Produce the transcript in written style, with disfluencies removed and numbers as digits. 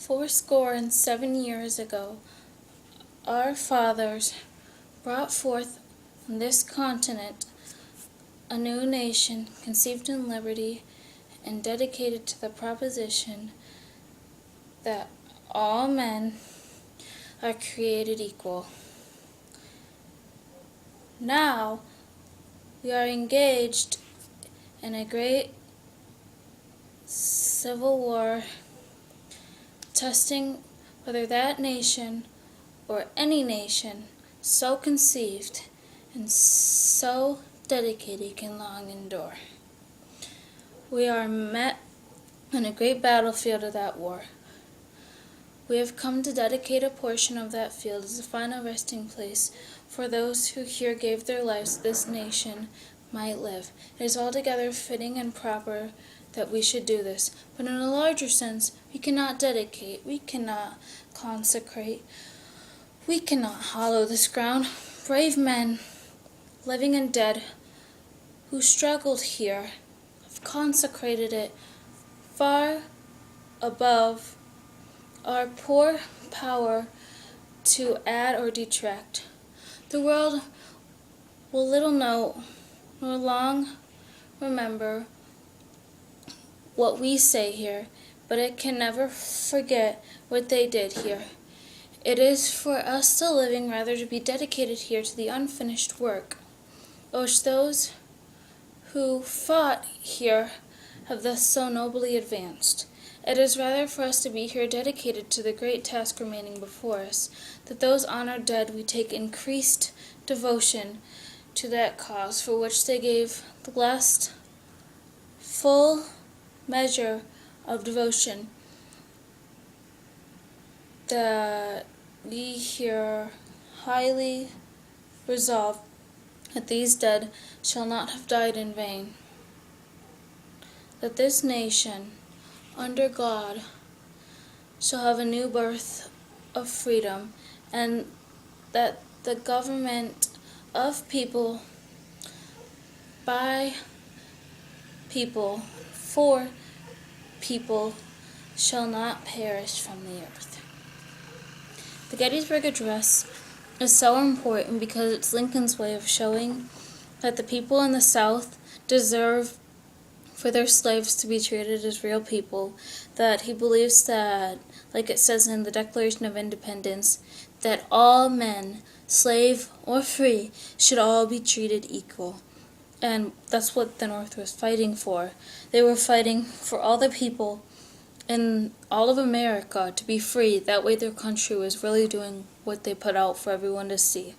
407 years ago, our fathers brought forth on this continent a new nation conceived in liberty and dedicated to the proposition that all men are created equal. Now we are engaged in a great civil war, testing whether that nation or any nation so conceived and so dedicated can long endure. We are met in a great battlefield of that war. We have come to dedicate a portion of that field as a final resting place for those who here gave their lives that this nation might live. It is altogether fitting and proper that we should do this, but in a larger sense, we cannot dedicate, we cannot consecrate, we cannot hallow this ground. Brave men, living and dead, who struggled here, have consecrated it far above our poor power to add or detract. The world will little know nor long remember what we say here, but it can never forget what they did here. It is for us still living rather to be dedicated here to the unfinished work, which those who fought here have thus so nobly advanced. It is rather for us to be here dedicated to the great task remaining before us, that those honored dead we take increased devotion to that cause for which they gave the last full measure of devotion, that we here highly resolve that these dead shall not have died in vain, that this nation under God shall have a new birth of freedom, and that the government of people, by people, for people, shall not perish from the earth. The Gettysburg Address is so important because it's Lincoln's way of showing that the people in the South deserve for their slaves to be treated as real people, that he believes that, like it says in the Declaration of Independence, that all men, slave or free, should all be treated equal. And that's what the North was fighting for. They were fighting for all the people in all of America to be free. That way their country was really doing what they put out for everyone to see.